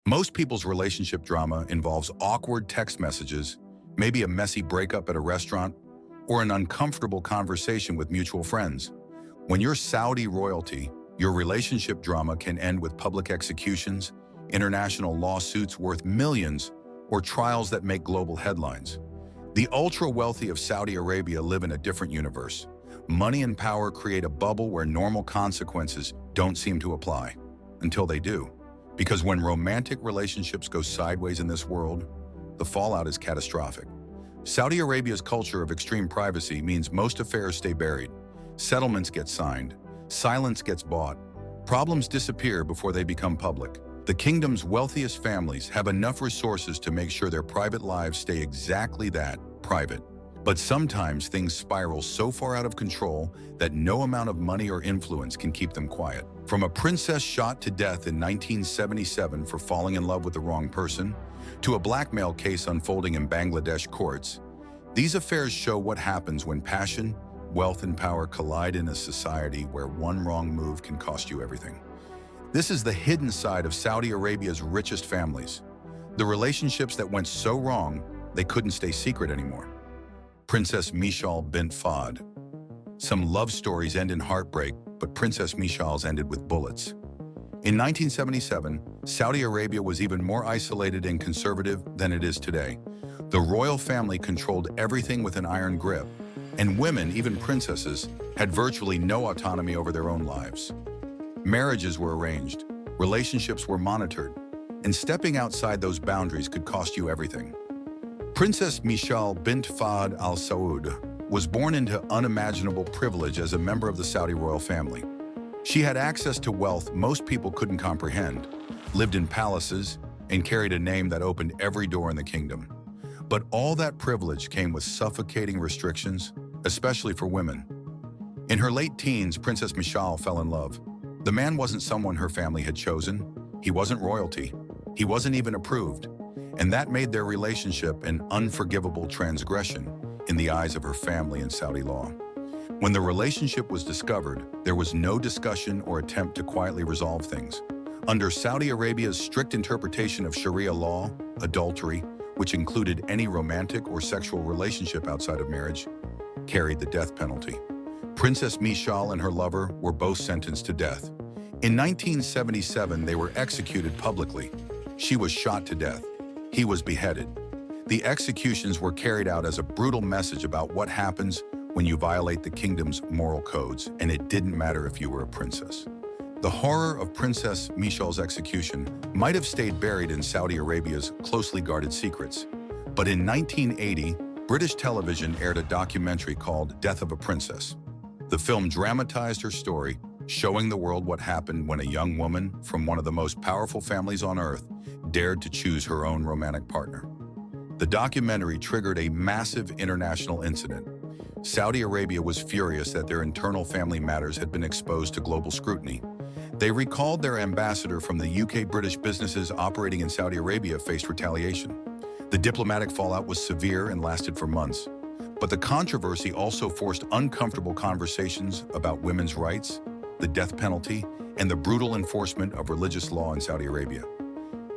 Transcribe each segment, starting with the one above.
Most people's relationship drama involves awkward text messages, maybe a messy breakup at a restaurant, or an uncomfortable conversation with mutual friends. When you're Saudi royalty, your relationship drama can end with public executions, international lawsuits worth millions, or trials that make global headlines. The ultra-wealthy of Saudi Arabia live in a different universe. Money and power create a bubble where normal consequences don't seem to apply, until they do. Because when romantic relationships go sideways in this world, the fallout is catastrophic. Saudi Arabia's culture of extreme privacy means most affairs stay buried. Settlements get signed, silence gets bought, problems disappear before they become public. The kingdom's wealthiest families have enough resources to make sure their private lives stay exactly that, private. But sometimes things spiral so far out of control that no amount of money or influence can keep them quiet. From a princess shot to death in 1977 for falling in love with the wrong person, to a blackmail case unfolding in Bangladesh courts, these affairs show what happens when passion, wealth, and power collide in a society where one wrong move can cost you everything. This is the hidden side of Saudi Arabia's richest families. The relationships that went so wrong, they couldn't stay secret anymore. Princess Mishal bint Fahd. Some love stories end in heartbreak, but Princess Mishal's ended with bullets. In 1977, Saudi Arabia was even more isolated and conservative than it is today. The royal family controlled everything with an iron grip, and women, even princesses, had virtually no autonomy over their own lives. Marriages were arranged, relationships were monitored, and stepping outside those boundaries could cost you everything. Princess Mishal bint Fahd Al Saud was born into unimaginable privilege as a member of the Saudi royal family. She had access to wealth most people couldn't comprehend, lived in palaces, and carried a name that opened every door in the kingdom. But all that privilege came with suffocating restrictions, especially for women. In her late teens, Princess Mishal fell in love. The man wasn't someone her family had chosen. He wasn't royalty. He wasn't even approved. And that made their relationship an unforgivable transgression in the eyes of her family and Saudi law. When the relationship was discovered, there was no discussion or attempt to quietly resolve things. Under Saudi Arabia's strict interpretation of Sharia law, adultery, which included any romantic or sexual relationship outside of marriage, carried the death penalty. Princess Mishal and her lover were both sentenced to death. In 1977, they were executed publicly. She was shot to death. He was beheaded. The executions were carried out as a brutal message about what happens when you violate the kingdom's moral codes, and it didn't matter if you were a princess. The horror of Princess Mishal's execution might have stayed buried in Saudi Arabia's closely guarded secrets. But in 1980, British television aired a documentary called Death of a Princess. The film dramatized her story, showing the world what happened when a young woman from one of the most powerful families on earth dared to choose her own romantic partner. The documentary triggered a massive international incident. Saudi Arabia was furious that their internal family matters had been exposed to global scrutiny. They recalled their ambassador from the UK. British businesses operating in Saudi Arabia faced retaliation. The diplomatic fallout was severe and lasted for months. But the controversy also forced uncomfortable conversations about women's rights, the death penalty, and the brutal enforcement of religious law in Saudi Arabia.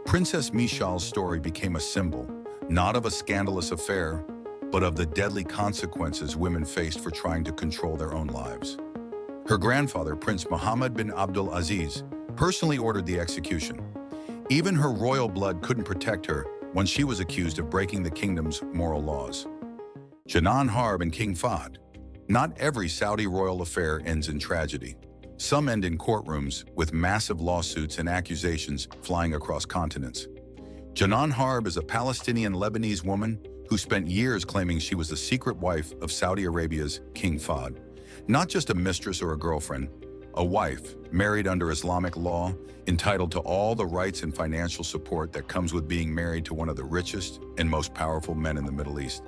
Princess Mishal's story became a symbol, not of a scandalous affair, but of the deadly consequences women faced for trying to control their own lives. Her grandfather, Prince Mohammed bin Abdul Aziz, personally ordered the execution. Even her royal blood couldn't protect her when she was accused of breaking the kingdom's moral laws. Janan Harb and King Fahd. Not every Saudi royal affair ends in tragedy. Some end in courtrooms with massive lawsuits and accusations flying across continents. Janan Harb is a Palestinian-Lebanese woman who spent years claiming she was the secret wife of Saudi Arabia's King Fahd. Not just a mistress or a girlfriend, a wife, married under Islamic law, entitled to all the rights and financial support that comes with being married to one of the richest and most powerful men in the Middle East.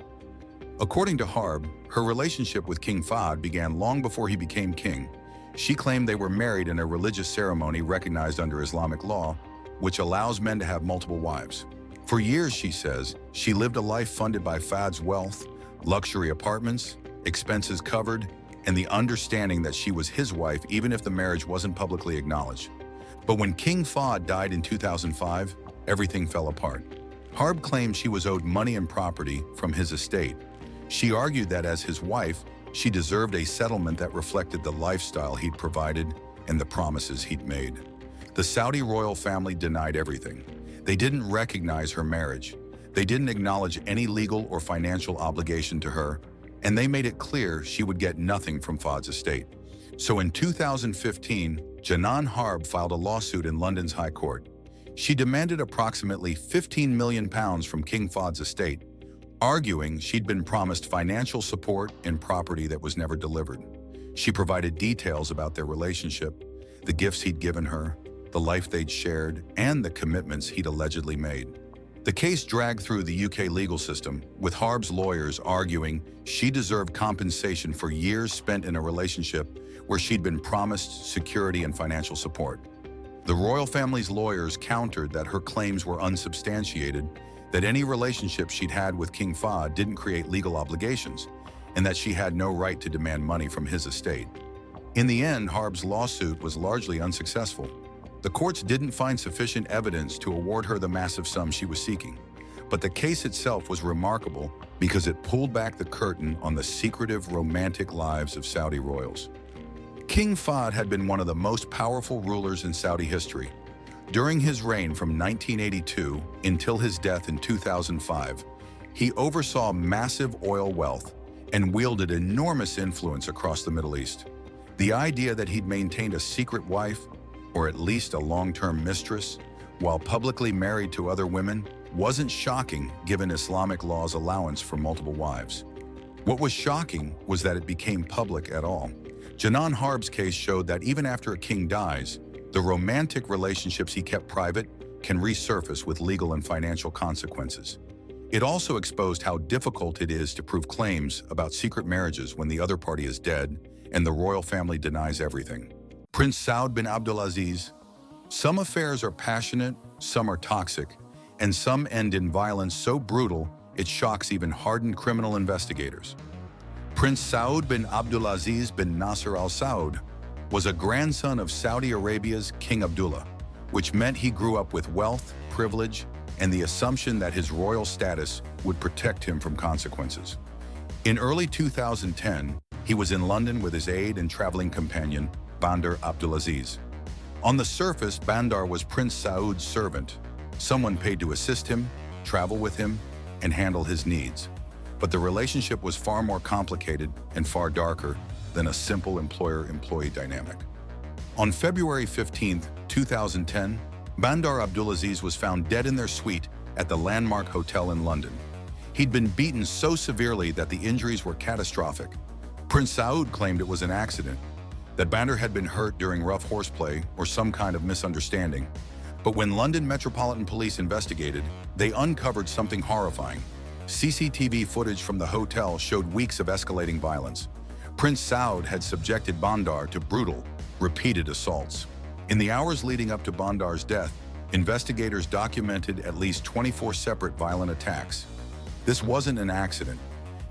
According to Harb, her relationship with King Fahd began long before he became king. She claimed they were married in a religious ceremony recognized under Islamic law, which allows men to have multiple wives. For years, she says, she lived a life funded by Fahd's wealth, luxury apartments, expenses covered, and the understanding that she was his wife even if the marriage wasn't publicly acknowledged. But when King Fahd died in 2005, everything fell apart. Harb claimed she was owed money and property from his estate. She argued that as his wife, she deserved a settlement that reflected the lifestyle he'd provided and the promises he'd made. The Saudi royal family denied everything. They didn't recognize her marriage. They didn't acknowledge any legal or financial obligation to her, and they made it clear she would get nothing from Fahd's estate. So in 2015, Janan Harb filed a lawsuit in London's High Court. She demanded approximately £15 million from King Fahd's estate, arguing she'd been promised financial support and property that was never delivered. She provided details about their relationship, the gifts he'd given her, the life they'd shared, and the commitments he'd allegedly made. The case dragged through the UK legal system, with Harb's lawyers arguing she deserved compensation for years spent in a relationship where she'd been promised security and financial support. The royal family's lawyers countered that her claims were unsubstantiated, that any relationship she'd had with King Fahd didn't create legal obligations, and that she had no right to demand money from his estate. In the end, Harb's lawsuit was largely unsuccessful. The courts didn't find sufficient evidence to award her the massive sum she was seeking. But the case itself was remarkable because it pulled back the curtain on the secretive, romantic lives of Saudi royals. King Fahd had been one of the most powerful rulers in Saudi history. During his reign from 1982 until his death in 2005, he oversaw massive oil wealth and wielded enormous influence across the Middle East. The idea that he'd maintained a secret wife, or at least a long-term mistress, while publicly married to other women, wasn't shocking given Islamic law's allowance for multiple wives. What was shocking was that it became public at all. Janan Harb's case showed that even after a king dies, the romantic relationships he kept private can resurface with legal and financial consequences. It also exposed how difficult it is to prove claims about secret marriages when the other party is dead and the royal family denies everything. Prince Saud bin Abdulaziz. Some affairs are passionate, some are toxic, and some end in violence so brutal it shocks even hardened criminal investigators. Prince Saud bin Abdulaziz bin Nasser Al Saud was a grandson of Saudi Arabia's King Abdullah, which meant he grew up with wealth, privilege, and the assumption that his royal status would protect him from consequences. In early 2010, he was in London with his aide and traveling companion, Bandar Abdulaziz. On the surface, Bandar was Prince Saud's servant, someone paid to assist him, travel with him, and handle his needs. But the relationship was far more complicated and far darker than a simple employer-employee dynamic. On February 15, 2010, Bandar Abdulaziz was found dead in their suite at the Landmark Hotel in London. He'd been beaten so severely that the injuries were catastrophic. Prince Saud claimed it was an accident, that Bandar had been hurt during rough horseplay or some kind of misunderstanding. But when London Metropolitan Police investigated, they uncovered something horrifying. CCTV footage from the hotel showed weeks of escalating violence. Prince Saud had subjected Bandar to brutal, repeated assaults. In the hours leading up to Bandar's death, investigators documented at least 24 separate violent attacks. This wasn't an accident.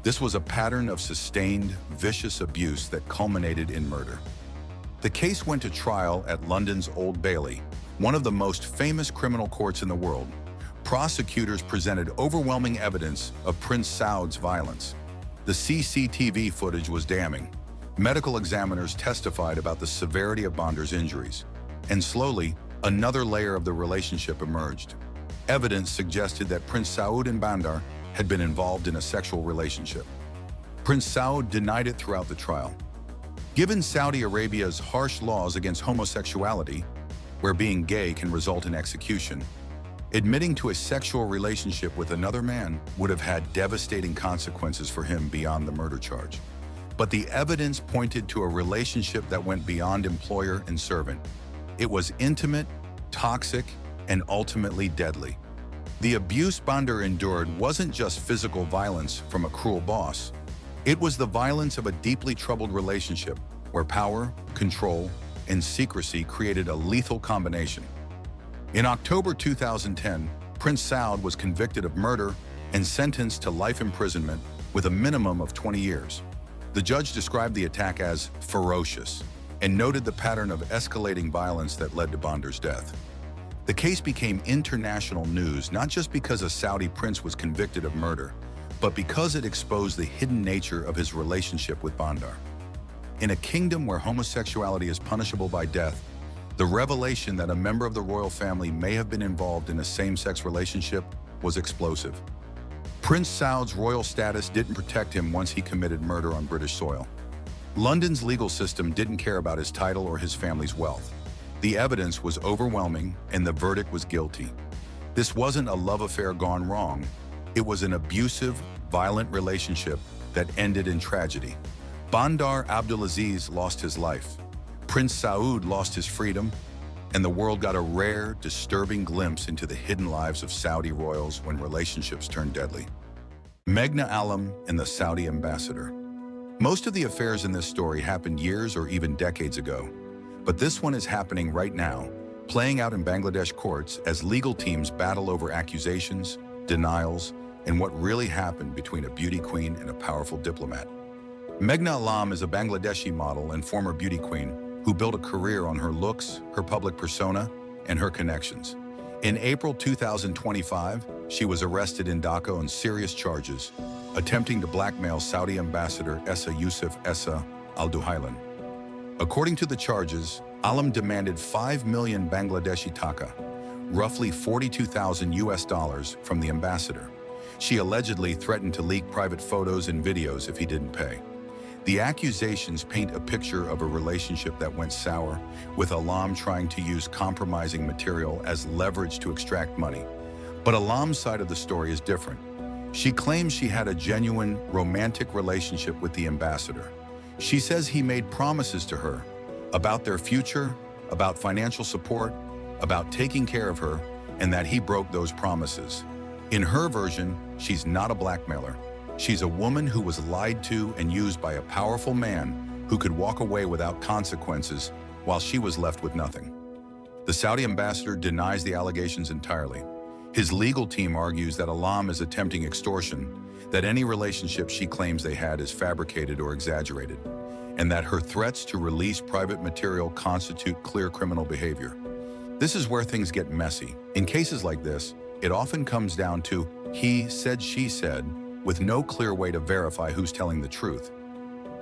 This was a pattern of sustained, vicious abuse that culminated in murder. The case went to trial at London's Old Bailey, one of the most famous criminal courts in the world. Prosecutors presented overwhelming evidence of Prince Saud's violence. The CCTV footage was damning. Medical examiners testified about the severity of Bandar's injuries. And slowly, another layer of the relationship emerged. Evidence suggested that Prince Saud and Bandar had been involved in a sexual relationship. Prince Saud denied it throughout the trial. Given Saudi Arabia's harsh laws against homosexuality, where being gay can result in execution, admitting to a sexual relationship with another man would have had devastating consequences for him beyond the murder charge. But the evidence pointed to a relationship that went beyond employer and servant. It was intimate, toxic, and ultimately deadly. The abuse Bandar endured wasn't just physical violence from a cruel boss. It was the violence of a deeply troubled relationship where power, control, and secrecy created a lethal combination. In October 2010, Prince Saud was convicted of murder and sentenced to life imprisonment with a minimum of 20 years. The judge described the attack as ferocious and noted the pattern of escalating violence that led to Bandar's death. The case became international news not just because a Saudi prince was convicted of murder, but because it exposed the hidden nature of his relationship with Bandar. In a kingdom where homosexuality is punishable by death, the revelation that a member of the royal family may have been involved in a same-sex relationship was explosive. Prince Saud's royal status didn't protect him once he committed murder on British soil. London's legal system didn't care about his title or his family's wealth. The evidence was overwhelming, and the verdict was guilty. This wasn't a love affair gone wrong. It was an abusive, violent relationship that ended in tragedy. Bandar Abdulaziz lost his life. Prince Saud lost his freedom, and the world got a rare, disturbing glimpse into the hidden lives of Saudi royals when relationships turned deadly. Megna Alam and the Saudi ambassador. Most of the affairs in this story happened years or even decades ago, but this one is happening right now, playing out in Bangladesh courts as legal teams battle over accusations, denials, and what really happened between a beauty queen and a powerful diplomat. Megna Alam is a Bangladeshi model and former beauty queen who built a career on her looks, her public persona, and her connections. In April 2025, she was arrested in Dhaka on serious charges, attempting to blackmail Saudi ambassador Essa Yusuf Essa Al-Duhailan. According to the charges, Alam demanded 5 million Bangladeshi taka, roughly 42,000 US dollars, from the ambassador. She allegedly threatened to leak private photos and videos if he didn't pay. The accusations paint a picture of a relationship that went sour, with Alam trying to use compromising material as leverage to extract money. But Alam's side of the story is different. She claims she had a genuine, romantic relationship with the ambassador. She says he made promises to her about their future, about financial support, about taking care of her, and that he broke those promises. In her version, she's not a blackmailer. She's a woman who was lied to and used by a powerful man who could walk away without consequences while she was left with nothing. The Saudi ambassador denies the allegations entirely. His legal team argues that Alam is attempting extortion, that any relationship she claims they had is fabricated or exaggerated, and that her threats to release private material constitute clear criminal behavior. This is where things get messy. In cases like this, it often comes down to he said, she said, with no clear way to verify who's telling the truth.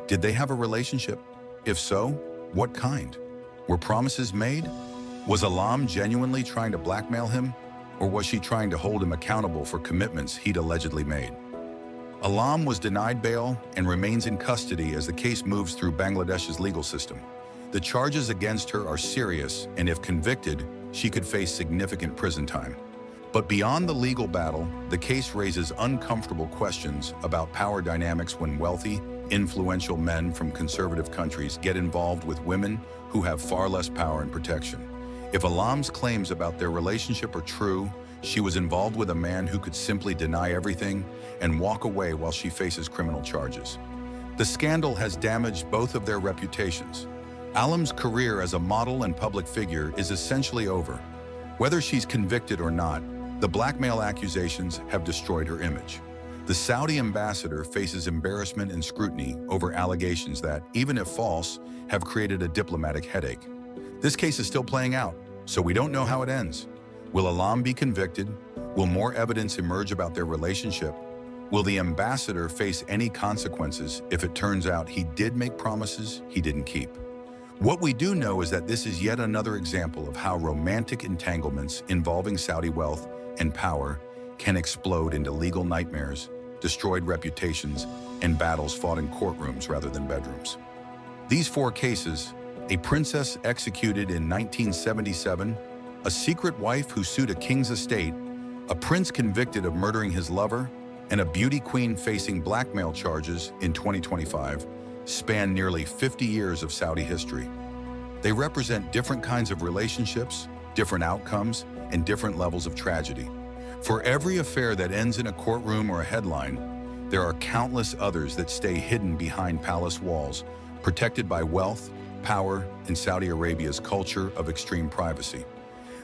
Did they have a relationship? If so, what kind? Were promises made? Was Alam genuinely trying to blackmail him? Or was she trying to hold him accountable for commitments he'd allegedly made? Alam was denied bail and remains in custody as the case moves through Bangladesh's legal system. The charges against her are serious, and if convicted, she could face significant prison time. But beyond the legal battle, the case raises uncomfortable questions about power dynamics when wealthy, influential men from conservative countries get involved with women who have far less power and protection. If Alam's claims about their relationship are true, she was involved with a man who could simply deny everything and walk away while she faces criminal charges. The scandal has damaged both of their reputations. Alam's career as a model and public figure is essentially over. Whether she's convicted or not, the blackmail accusations have destroyed her image. The Saudi ambassador faces embarrassment and scrutiny over allegations that, even if false, have created a diplomatic headache. This case is still playing out, so we don't know how it ends. Will Alam be convicted? Will more evidence emerge about their relationship? Will the ambassador face any consequences if it turns out he did make promises he didn't keep? What we do know is that this is yet another example of how romantic entanglements involving Saudi wealth and power can explode into legal nightmares, destroyed reputations, and battles fought in courtrooms rather than bedrooms. These four cases: a princess executed in 1977, a secret wife who sued a king's estate, a prince convicted of murdering his lover, and a beauty queen facing blackmail charges in 2025, span nearly 50 years of Saudi history. They represent different kinds of relationships, different outcomes, and different levels of tragedy. For every affair that ends in a courtroom or a headline, there are countless others that stay hidden behind palace walls, protected by wealth, power, and Saudi Arabia's culture of extreme privacy.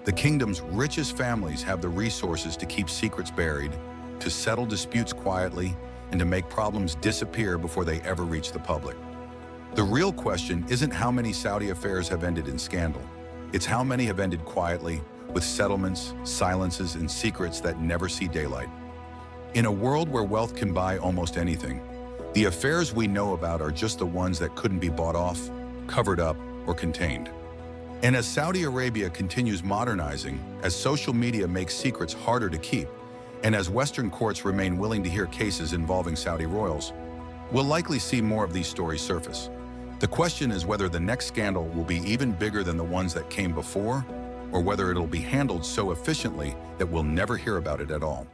The kingdom's richest families have the resources to keep secrets buried, to settle disputes quietly, and to make problems disappear before they ever reach the public. The real question isn't how many Saudi affairs have ended in scandal. It's how many have ended quietly, with settlements, silences, and secrets that never see daylight. In a world where wealth can buy almost anything, the affairs we know about are just the ones that couldn't be bought off, covered up, or contained. And as Saudi Arabia continues modernizing, as social media makes secrets harder to keep, and as Western courts remain willing to hear cases involving Saudi royals, we'll likely see more of these stories surface. The question is whether the next scandal will be even bigger than the ones that came before, or whether it'll be handled so efficiently that we'll never hear about it at all.